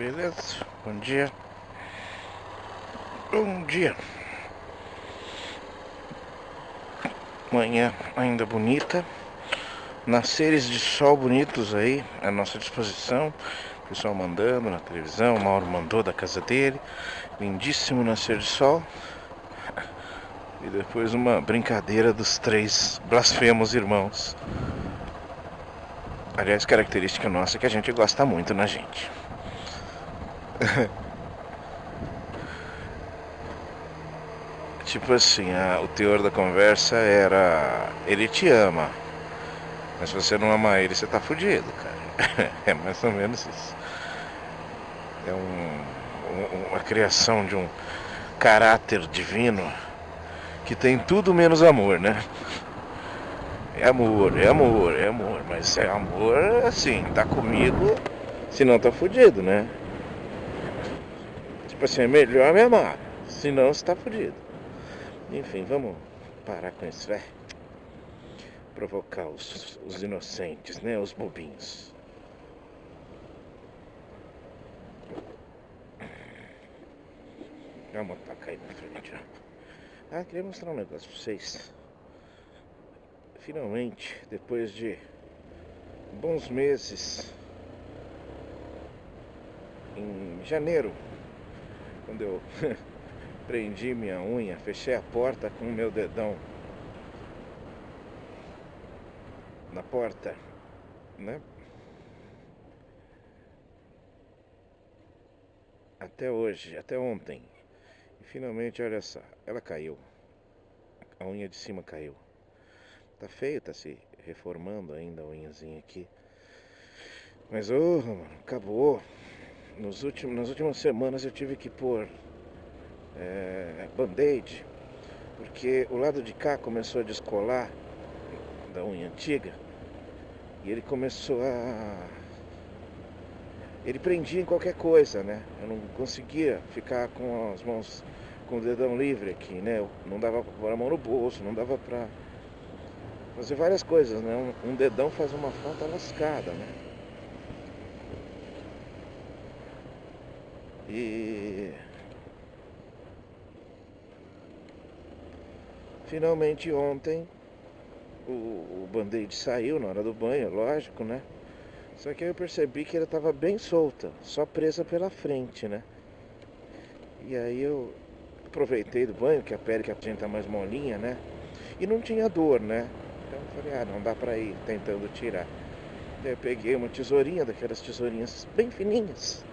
Beleza? Bom dia. Bom dia. Manhã ainda bonita. Nasceres de sol bonitos aí à nossa disposição. O pessoal mandando na televisão. O Mauro mandou da casa dele. Lindíssimo nascer de sol. E depois uma brincadeira dos três blasfemos irmãos. Aliás, característica nossa que a gente gosta muito na gente. Tipo assim, o teor da conversa era: ele te ama, mas se você não ama ele, você tá fudido, cara. É mais ou menos isso. É uma criação de um caráter divino que tem tudo menos amor, né? É amor, é amor, é amor. Mas é amor assim, tá comigo, senão tá fudido, né? Tipo assim, é melhor me amar, senão você tá fudido. Enfim, vamos parar com isso, vai. Provocar os inocentes, né? Os bobinhos. Vamos atacar aí na frente, ó. Queria mostrar um negócio pra vocês. Finalmente, depois de bons meses, em janeiro, quando eu prendi minha unha, fechei a porta com o meu dedão na porta, né? Até hoje, até ontem. E finalmente, olha só, ela caiu. A unha de cima caiu. Tá feio, tá se reformando ainda a unhazinha aqui. Mas, mano, acabou. Nas últimas semanas eu tive que pôr band-aid, porque o lado de cá começou a descolar da unha antiga. E ele começou ele prendia em qualquer coisa, né? Eu não conseguia ficar com as mãos, com o dedão livre aqui, né? Não dava pra pôr a mão no bolso, não dava pra fazer várias coisas, né? Um dedão faz uma falta lascada, né? E finalmente ontem o band-aid saiu na hora do banho, lógico, né? Só que aí eu percebi que ela estava bem solta, só presa pela frente, né? E aí eu aproveitei do banho, que a pele que a gente tá mais molinha, né? E não tinha dor, né? Então eu falei, não dá pra ir tentando tirar. Daí eu peguei uma tesourinha, daquelas tesourinhas bem fininhas.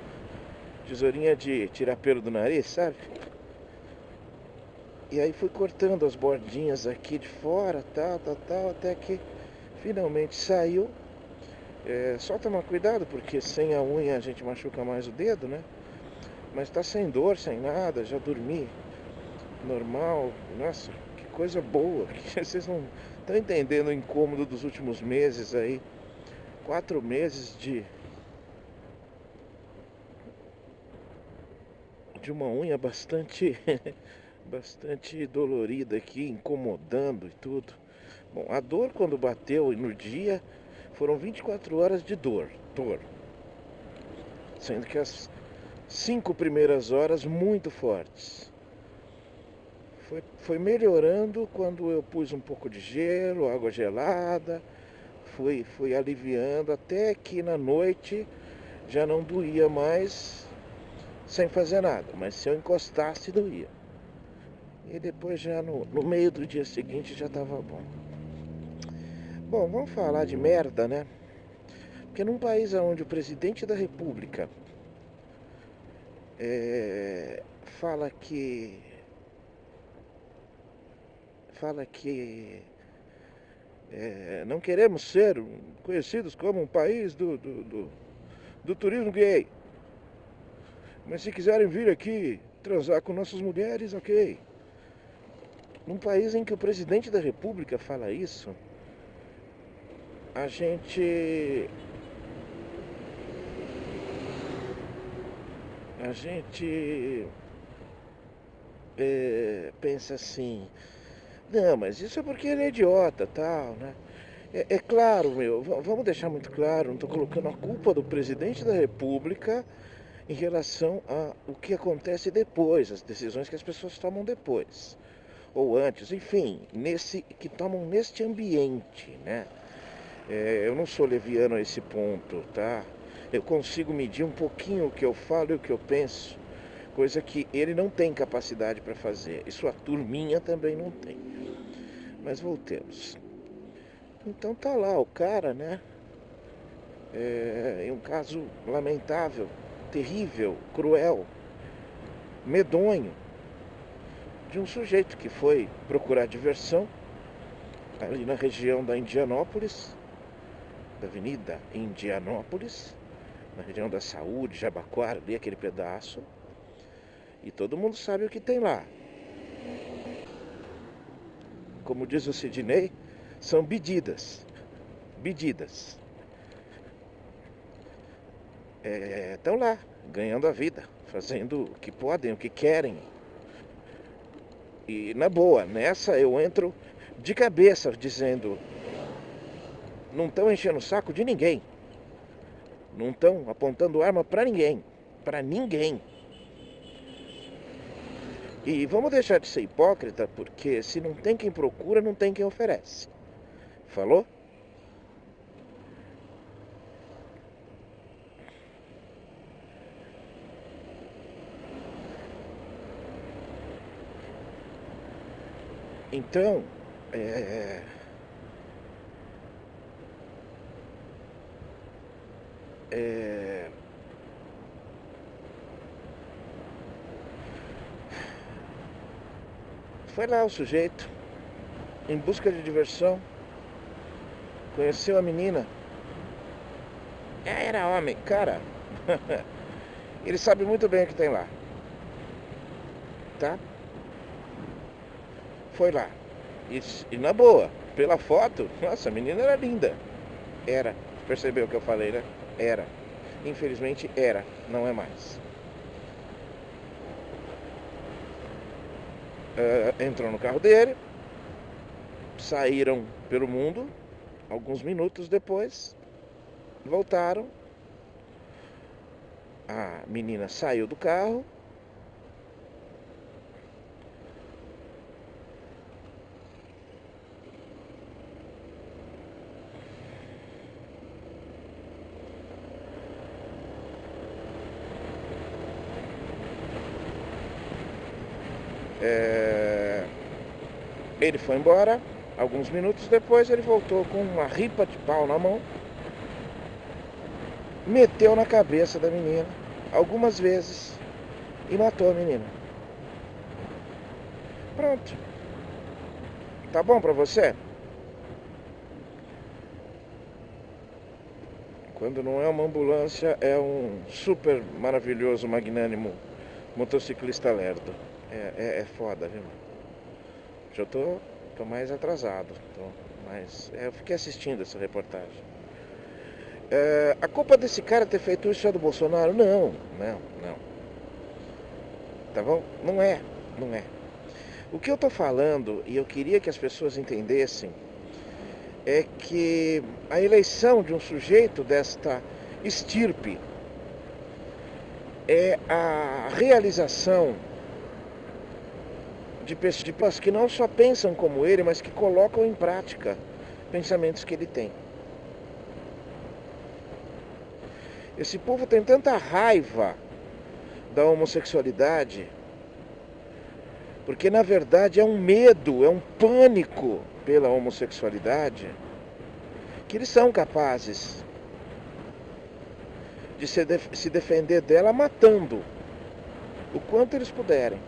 Tesourinha de tirar pelo do nariz, sabe? E aí fui cortando as bordinhas aqui de fora, tal, até que finalmente saiu. Só tomar cuidado, porque sem a unha a gente machuca mais o dedo, né? Mas tá sem dor, sem nada, já dormi normal. Nossa, que coisa boa. Vocês não estão entendendo o incômodo dos últimos meses aí. 4 meses de uma unha bastante bastante dolorida aqui, incomodando e tudo. Bom, a dor quando bateu no dia foram 24 horas de dor, sendo que as 5 primeiras horas muito fortes. Foi melhorando quando eu pus um pouco de gelo, água gelada, fui aliviando até que na noite já não doía mais sem fazer nada, mas se eu encostasse doía. E depois já no meio do dia seguinte já estava bom. Bom, vamos falar de merda, né? Porque num país onde o presidente da república fala que não queremos ser conhecidos como um país do turismo gay. Mas se quiserem vir aqui transar com nossas mulheres, ok. Num país em que o presidente da república fala isso, a gente pensa assim: não, mas isso é porque ele é idiota, tal, né? É claro, vamos deixar muito claro, não estou colocando a culpa do presidente da república em relação ao que acontece depois, as decisões que as pessoas tomam depois, ou antes, enfim, que tomam neste ambiente, né? Eu não sou leviano a esse ponto, tá? Eu consigo medir um pouquinho o que eu falo e o que eu penso, coisa que ele não tem capacidade para fazer, e sua turminha também não tem. Mas voltemos. Então tá lá o cara, né? Em um caso lamentável, terrível, cruel, medonho, de um sujeito que foi procurar diversão ali na região da Indianópolis, da Avenida Indianópolis, na região da Saúde, Jabaquara, ali aquele pedaço, e todo mundo sabe o que tem lá. Como diz o Sidney, são bedidas. Estão lá, ganhando a vida, fazendo o que podem, o que querem. E na boa, nessa eu entro de cabeça dizendo, não estão enchendo o saco de ninguém. Não estão apontando arma para ninguém. Para ninguém. E vamos deixar de ser hipócrita, porque se não tem quem procura, não tem quem oferece. Falou? Então, foi lá o sujeito, em busca de diversão, conheceu a menina. Era homem, cara. Ele sabe muito bem o que tem lá, tá? Foi lá. E na boa, pela foto, nossa, a menina era linda. Era. Percebeu o que eu falei, né? Era. Infelizmente era, não é mais. Entrou no carro dele, saíram pelo mundo, alguns minutos depois, voltaram. A menina saiu do carro. Ele foi embora. Alguns minutos depois ele voltou com uma ripa de pau na mão, meteu na cabeça da menina algumas vezes e matou a menina. Pronto. Tá bom pra você? Quando não é uma ambulância, é um super maravilhoso, magnânimo motociclista lerdo. É foda, viu? Já tô mais atrasado. Mas eu fiquei assistindo essa reportagem. A culpa desse cara ter feito isso é do Bolsonaro? Não. Tá bom? Não é. O que eu tô falando, e eu queria que as pessoas entendessem, é que a eleição de um sujeito desta estirpe é a realização de pessoas que não só pensam como ele, mas que colocam em prática pensamentos que ele tem. Esse povo tem tanta raiva da homossexualidade, porque na verdade é um medo, é um pânico pela homossexualidade, que eles são capazes de se defender dela matando o quanto eles puderem.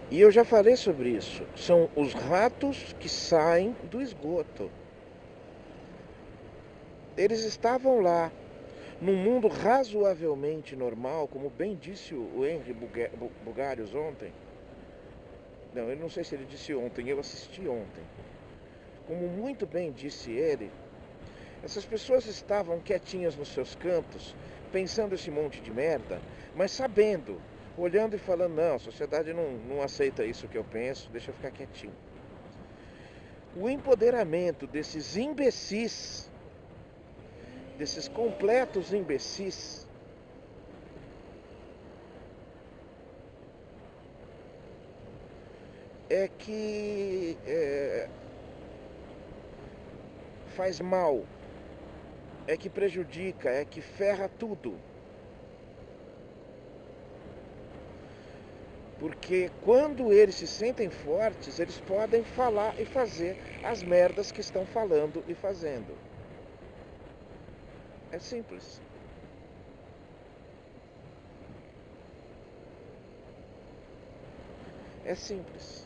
E eu já falei sobre isso. São os ratos que saem do esgoto. Eles estavam lá, num mundo razoavelmente normal, como bem disse o Henry Bugalhos ontem. Não, eu não sei se ele disse ontem, eu assisti ontem. Como muito bem disse ele, essas pessoas estavam quietinhas nos seus cantos, pensando esse monte de merda, mas sabendo, olhando e falando, não, a sociedade não aceita isso que eu penso, deixa eu ficar quietinho. O empoderamento desses imbecis desses completos imbecis, é que faz mal, é que prejudica, é que ferra tudo. Porque quando eles se sentem fortes, eles podem falar e fazer as merdas que estão falando e fazendo. É simples. É simples.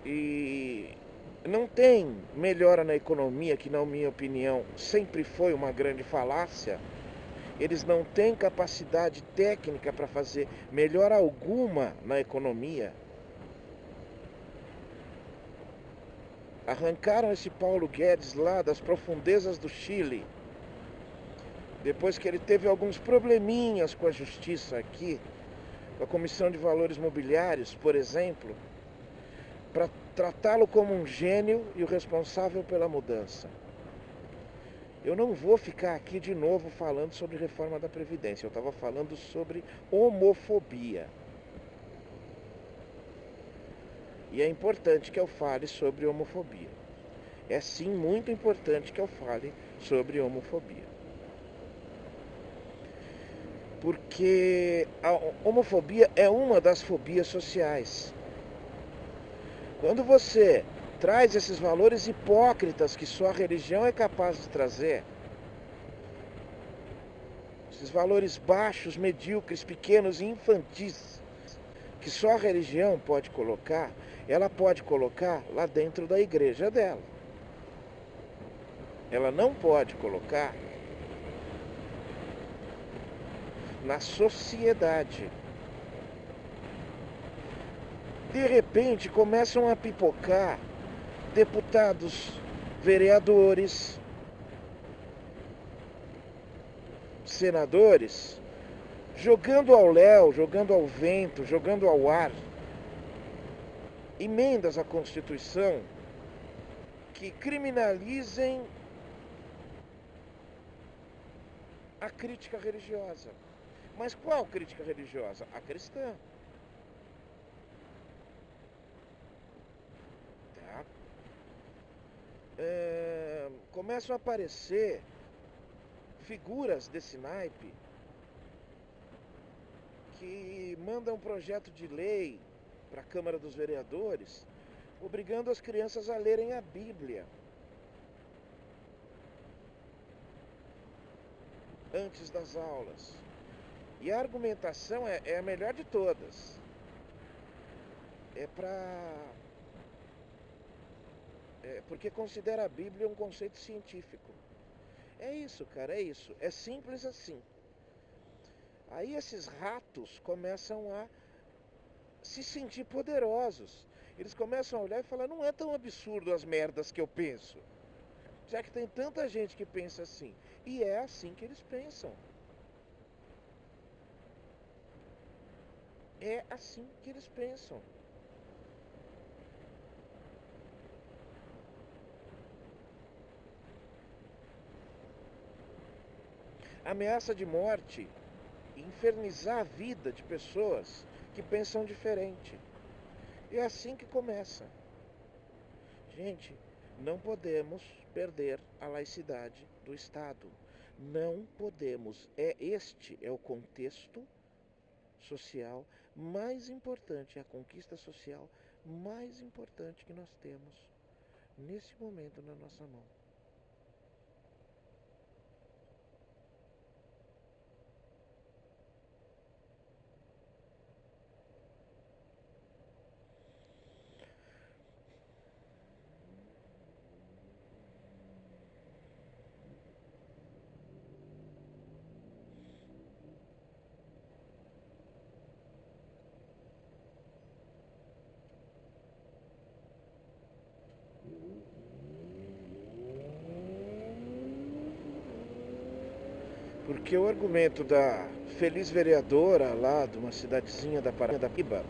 E não tem melhora na economia, que na minha opinião sempre foi uma grande falácia. Eles não têm capacidade técnica para fazer melhora alguma na economia. Arrancaram esse Paulo Guedes lá das profundezas do Chile, depois que ele teve alguns probleminhas com a justiça aqui, com a Comissão de Valores Mobiliários, por exemplo, para tratá-lo como um gênio e o responsável pela mudança. Eu não vou ficar aqui de novo falando sobre reforma da Previdência. Eu estava falando sobre homofobia. E é importante que eu fale sobre homofobia. É sim muito importante que eu fale sobre homofobia. Porque a homofobia é uma das fobias sociais. Quando você traz esses valores hipócritas que só a religião é capaz de trazer, esses valores baixos, medíocres, pequenos e infantis, que só a religião pode colocar, ela pode colocar lá dentro da igreja dela. Ela não pode colocar na sociedade. De repente começam a pipocar deputados, vereadores, senadores, jogando ao léu, jogando ao vento, jogando ao ar emendas à Constituição que criminalizem a crítica religiosa. Mas qual crítica religiosa? A cristã. Tá? Começam a aparecer figuras desse naipe que mandam um projeto de lei para a Câmara dos Vereadores, obrigando as crianças a lerem a Bíblia antes das aulas. E a argumentação é a melhor de todas. Porque considera a Bíblia um conceito científico. É isso, cara, é isso. É simples assim. Aí esses ratos começam a se sentir poderosos. Eles começam a olhar e falar, não é tão absurdo as merdas que eu penso. Já que tem tanta gente que pensa assim. E é assim que eles pensam. É assim que eles pensam. Ameaça de morte, infernizar a vida de pessoas que pensam diferente. É assim que começa. Gente, não podemos perder a laicidade do Estado. Não podemos. Este é o contexto social mais importante, é a conquista social mais importante que nós temos nesse momento na nossa mão. Porque o argumento da feliz vereadora lá de uma cidadezinha da Paraíba,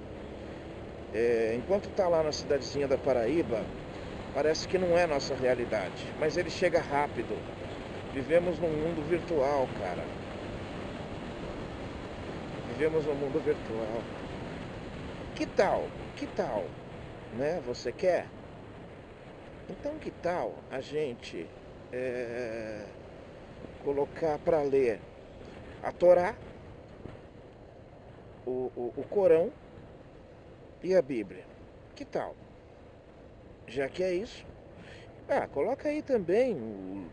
enquanto está lá na cidadezinha da Paraíba, parece que não é nossa realidade, mas ele chega rápido. Vivemos num mundo virtual, cara. Vivemos num mundo virtual. Que tal? Que tal? Né? Você quer? Então que tal a gente colocar para ler a Torá, o Corão e a Bíblia? Que tal? Já que é isso, coloca aí também,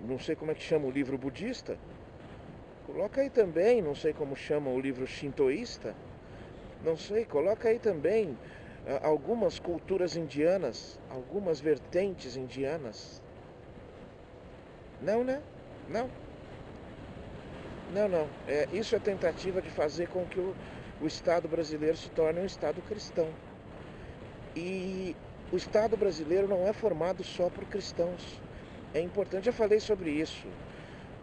não sei como é que chama o livro budista, coloca aí também, não sei como chama o livro shintoísta, não sei, coloca aí também algumas culturas indianas, algumas vertentes indianas. Não, né? Não. Não. Isso é tentativa de fazer com que o Estado brasileiro se torne um Estado cristão. E o Estado brasileiro não é formado só por cristãos. É importante, já falei sobre isso.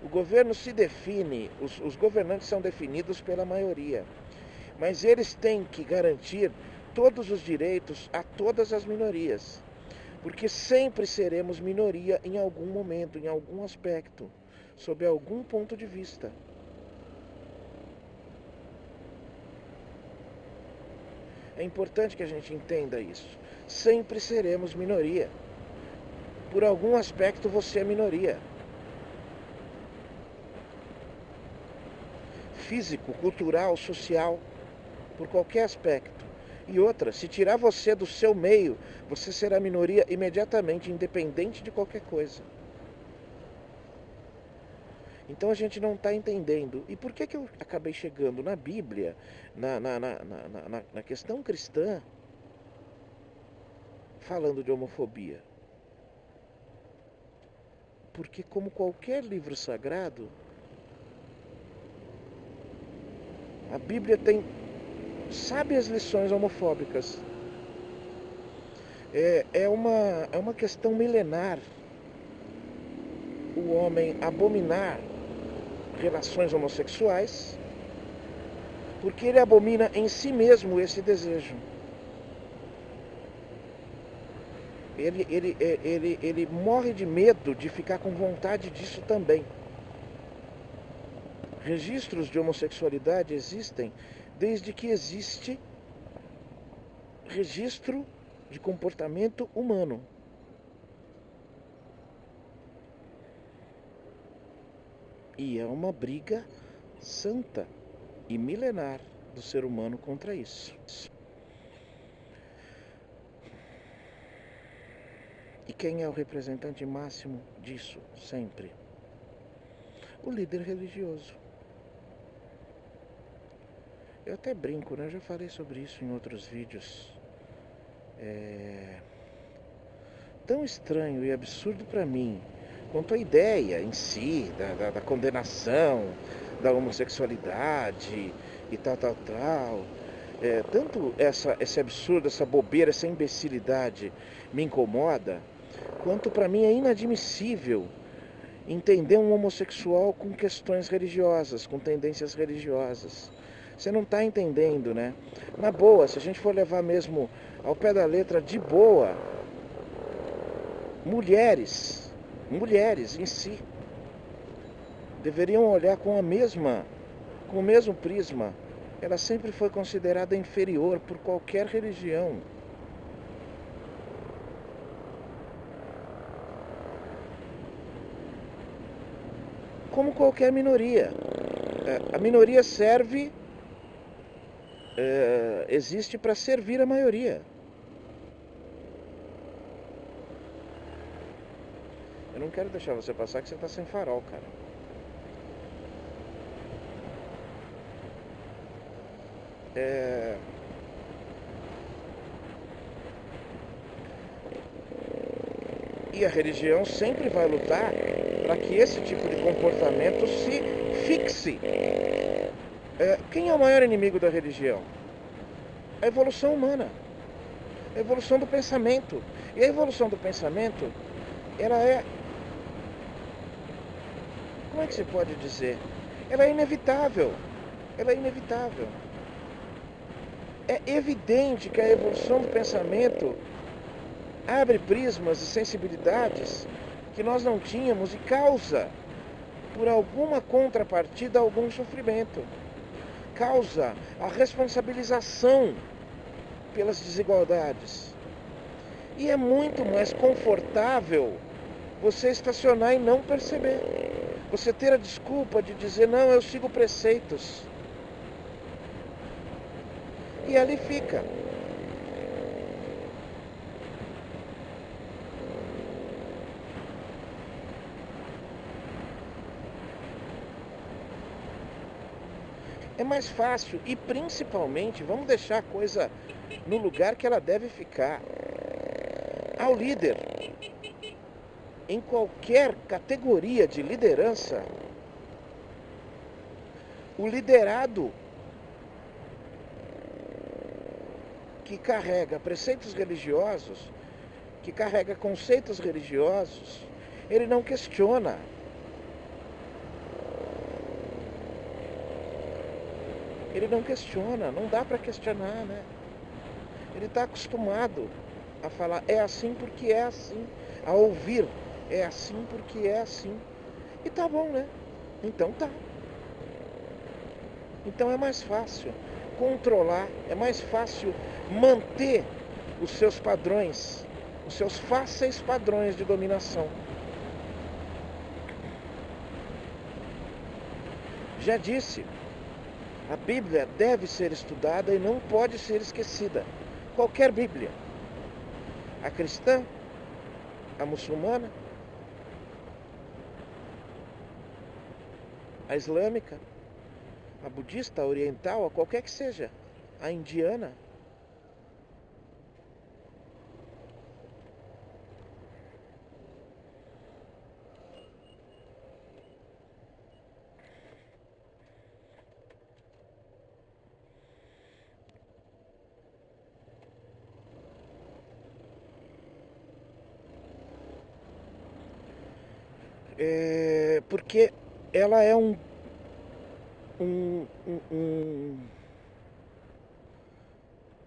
O governo se define, os governantes são definidos pela maioria. Mas eles têm que garantir todos os direitos a todas as minorias. Porque sempre seremos minoria em algum momento, em algum aspecto, sob algum ponto de vista. É importante que a gente entenda isso. Sempre seremos minoria. Por algum aspecto você é minoria. Físico, cultural, social, por qualquer aspecto. E outra, se tirar você do seu meio, você será minoria imediatamente, independente de qualquer coisa. Então a gente não está entendendo. E por que eu acabei chegando na Bíblia, na questão cristã, falando de homofobia? Porque como qualquer livro sagrado, a Bíblia tem sábias lições homofóbicas. É uma questão milenar o homem abominar relações homossexuais, porque ele abomina em si mesmo esse desejo. Ele morre de medo de ficar com vontade disso também. Registros de homossexualidade existem desde que existe registro de comportamento humano. E é uma briga santa e milenar do ser humano contra isso. E quem é o representante máximo disso, sempre? O líder religioso. Eu até brinco, né? Eu já falei sobre isso em outros vídeos. Tão estranho e absurdo para mim quanto a ideia em si da condenação da homossexualidade e tal. Tanto esse absurdo, essa bobeira, essa imbecilidade me incomoda, quanto para mim é inadmissível entender um homossexual com questões religiosas, com tendências religiosas. Você não está entendendo, né? Na boa, se a gente for levar mesmo ao pé da letra, de boa, mulheres em si, deveriam olhar com o mesmo prisma. Ela sempre foi considerada inferior por qualquer religião. Como qualquer minoria. A minoria existe para servir a maioria. Eu não quero deixar você passar que você está sem farol, cara. E a religião sempre vai lutar para que esse tipo de comportamento se fixe. Quem é o maior inimigo da religião? A evolução humana. A evolução do pensamento. E a evolução do pensamento, ela é... Como é que se pode dizer? Ela é inevitável. É evidente que a evolução do pensamento abre prismas e sensibilidades que nós não tínhamos e causa por alguma contrapartida, algum sofrimento. Causa a responsabilização pelas desigualdades. E é muito mais confortável você estacionar e não perceber. Você ter a desculpa de dizer, não, eu sigo preceitos. E ali fica. É mais fácil e principalmente, vamos deixar a coisa no lugar que ela deve ficar. Ao líder, em qualquer categoria de liderança, o liderado que carrega preceitos religiosos, que carrega conceitos religiosos, ele não questiona. Ele não questiona, não dá para questionar, né? Ele está acostumado a falar, é assim porque é assim, a ouvir, é assim porque é assim. E tá bom, né? Então tá. Então é mais fácil controlar, é mais fácil manter os seus padrões, os seus fáceis padrões de dominação. Já disse, a Bíblia deve ser estudada e não pode ser esquecida. Qualquer Bíblia. A cristã, a muçulmana, a islâmica, a budista, a oriental, a qualquer que seja, a indiana. Porque ela é um, um, um,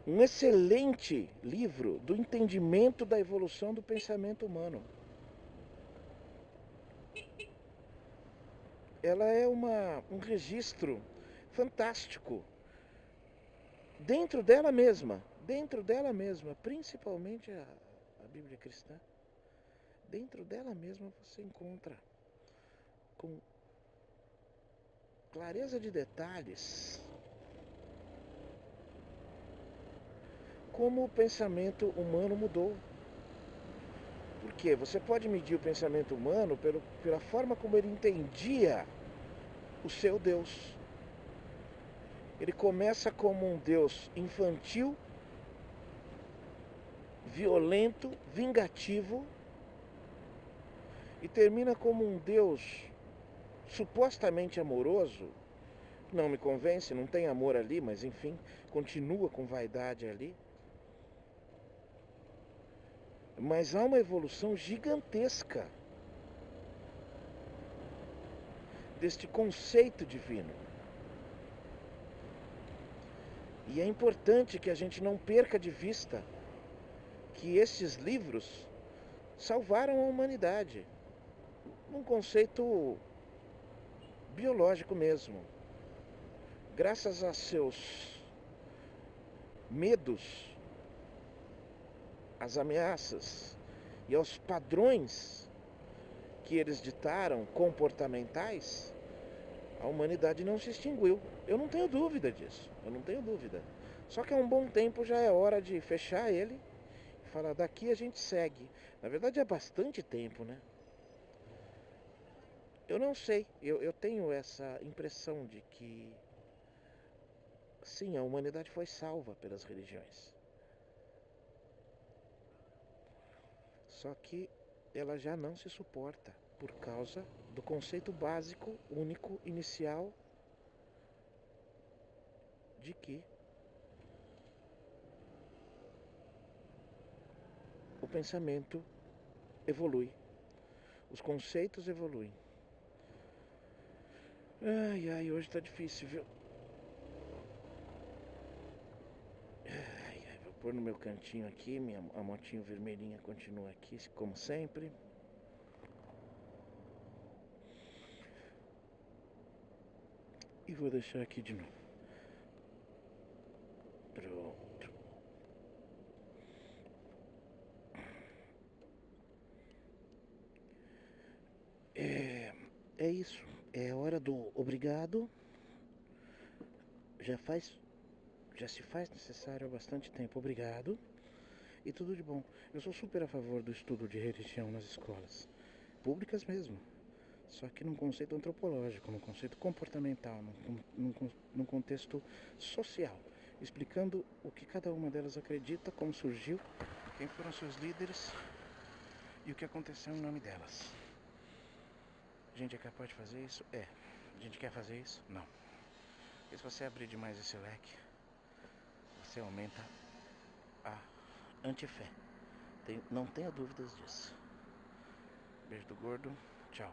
um excelente livro do entendimento da evolução do pensamento humano. Ela é um registro fantástico dentro dela mesma, principalmente a Bíblia cristã. Dentro dela mesma você encontra com clareza de detalhes como o pensamento humano mudou. Porque você pode medir o pensamento humano pela forma como ele entendia o seu Deus. Ele começa como um Deus infantil, violento, vingativo, e termina como um Deus supostamente amoroso. Não me convence, não tem amor ali, mas enfim, continua com vaidade ali. Mas há uma evolução gigantesca deste conceito divino. E é importante que a gente não perca de vista que esses livros salvaram a humanidade, num conceito biológico mesmo. Graças a seus medos, às ameaças e aos padrões que eles ditaram, comportamentais, a humanidade não se extinguiu. Eu não tenho dúvida disso, eu não tenho dúvida. Só que há um bom tempo já é hora de fechar ele e falar, daqui a gente segue. Na verdade é bastante tempo, né? Eu não sei, eu tenho essa impressão de que, sim, a humanidade foi salva pelas religiões. Só que ela já não se suporta por causa do conceito básico, único, inicial, de que o pensamento evolui, os conceitos evoluem. Ai, ai, hoje tá difícil, viu? Ai, ai, vou pôr no meu cantinho aqui, a motinho vermelhinha continua aqui, como sempre. E vou deixar aqui de novo. Pronto. É isso. É hora do obrigado. Já se faz necessário há bastante tempo. Obrigado. E tudo de bom. Eu sou super a favor do estudo de religião nas escolas. Públicas mesmo. Só que num conceito antropológico, num conceito comportamental, num contexto social. Explicando o que cada uma delas acredita, como surgiu, quem foram seus líderes e o que aconteceu em nome delas. A gente é capaz de fazer isso? É. A gente quer fazer isso? Não. E se você abrir demais esse leque, você aumenta a antifé. Não tenha dúvidas disso. Beijo do gordo. Tchau.